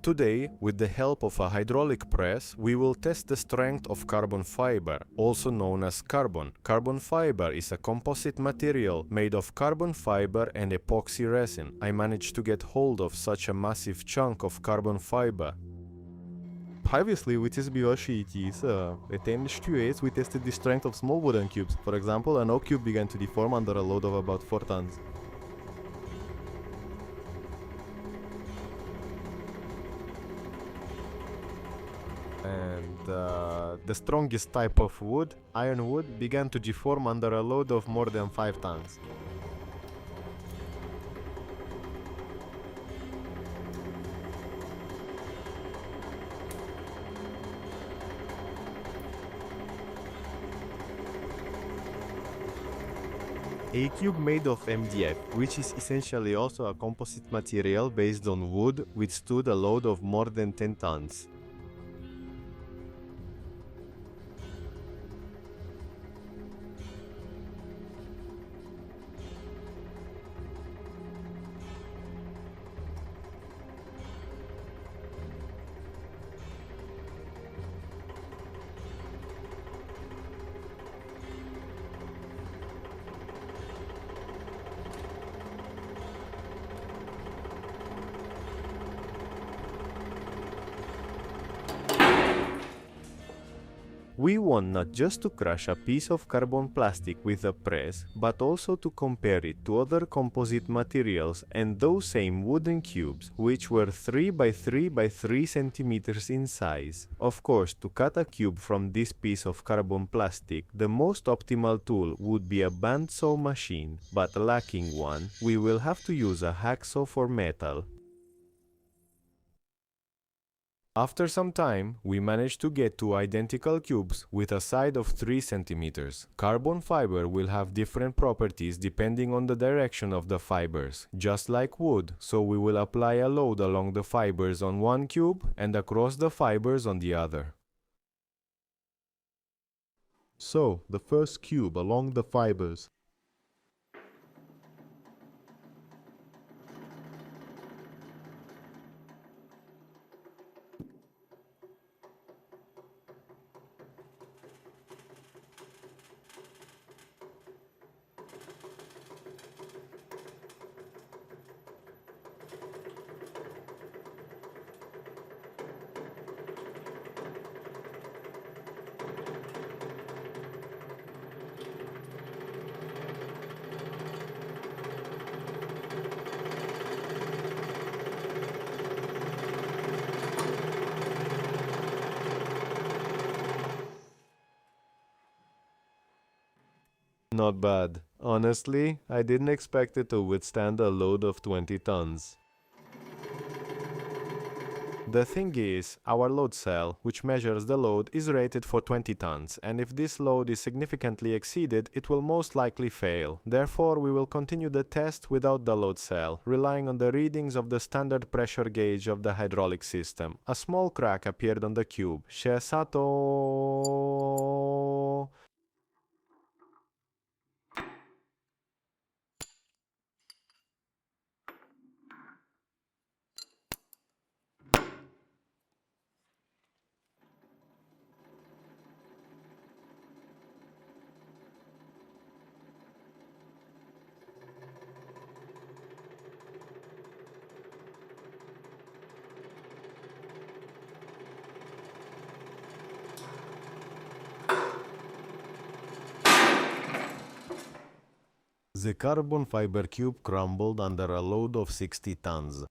Today, with the help of a hydraulic press, we will test the strength of carbon fiber, also known as carbon. Carbon fiber is a composite material made of carbon fiber and epoxy resin. I managed to get hold of such a massive chunk of carbon fiber. Previously, with SBO-sheeties, at MH2 we tested the strength of small wooden cubes. For example, an oak cube began to deform under a load of about 4 tons. And the strongest type of wood, ironwood, began to deform under a load of more than 5 tons. A cube made of MDF, which is essentially also a composite material based on wood, withstood a load of more than 10 tons. We want not just to crush a piece of carbon plastic with a press, but also to compare it to other composite materials and those same wooden cubes, which were 3 by 3 by 3 centimeters in size. Of course, to cut a cube from this piece of carbon plastic, the most optimal tool would be a bandsaw machine, but lacking one, we will have to use a hacksaw for metal. After some time, we managed to get two identical cubes with a side of 3 centimeters. Carbon fiber will have different properties depending on the direction of the fibers, just like wood, so we will apply a load along the fibers on one cube and across the fibers on the other. So, the first cube along the fibers. Not bad. Honestly, I didn't expect it to withstand a load of 20 tons. The thing is, our load cell, which measures the load, is rated for 20 tons, and if this load is significantly exceeded, it will most likely fail. Therefore, we will continue the test without the load cell, relying on the readings of the standard pressure gauge of the hydraulic system. A small crack appeared on the cube. Shesato. The carbon fiber cube crumbled under a load of 60 tons.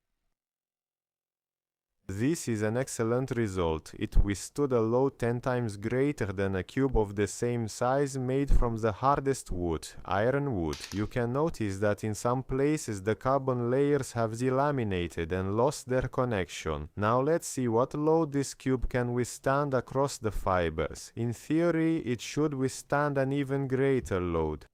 This is an excellent result. It withstood a load 10 times greater than a cube of the same size made from the hardest wood, ironwood. You can notice that in some places the carbon layers have delaminated and lost their connection. Now let's see what load this cube can withstand across the fibers. In theory, it should withstand an even greater load.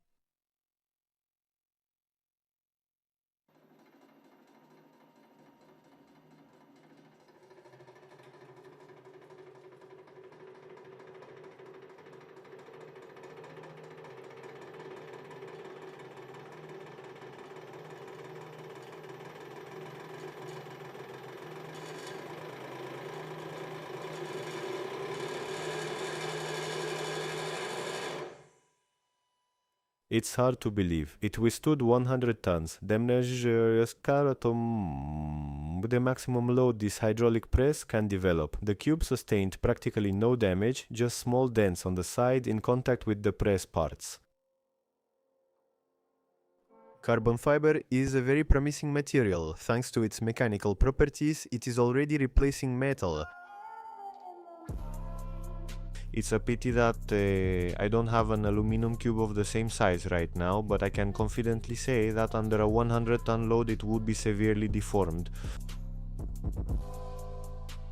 It's hard to believe. It withstood 100 tons. The maximum load this hydraulic press can develop. The cube sustained practically no damage, just small dents on the side in contact with the press parts. Carbon fiber is a very promising material. Thanks to its mechanical properties, it is already replacing metal. It's a pity that I don't have an aluminum cube of the same size right now, but I can confidently say that under a 100-ton load it would be severely deformed.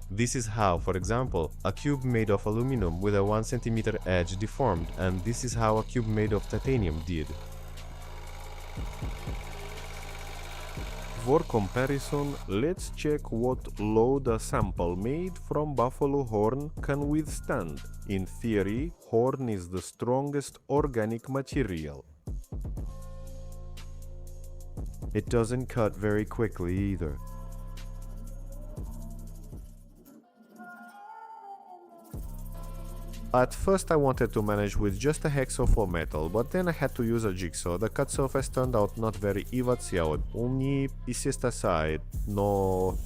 This is how, for example, a cube made of aluminum with a 1 cm edge deformed, and this is how a cube made of titanium did. For comparison, let's check what load a sample made from buffalo horn can withstand. In theory, horn is the strongest organic material. It doesn't cut very quickly either. At first I wanted to manage with just a hacksaw for metal, but then I had to use a jigsaw. The cut surface turned out not very ivațiaud. Unii isist aside, no.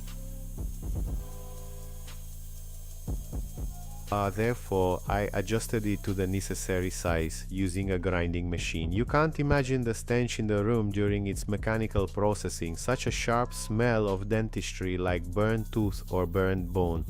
Therefore, I adjusted it to the necessary size using a grinding machine. You can't imagine the stench in the room during its mechanical processing, such a sharp smell of dentistry like burned tooth or burned bone.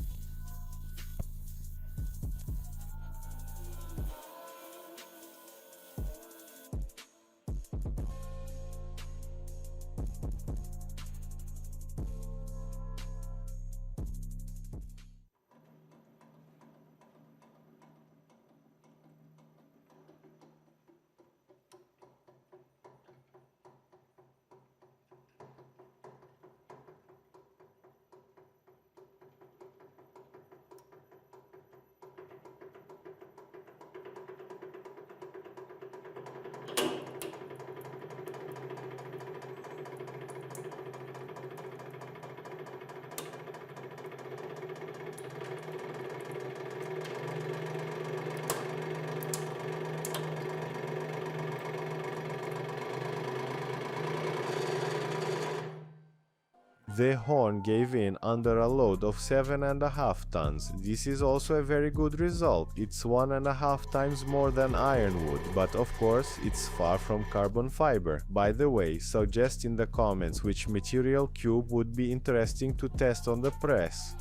The horn gave in under a load of 7.5 tons. This is also a very good result. It's 1.5 times more than ironwood, but of course it's far from carbon fiber. By the way, suggest in the comments which material cube would be interesting to test on the press.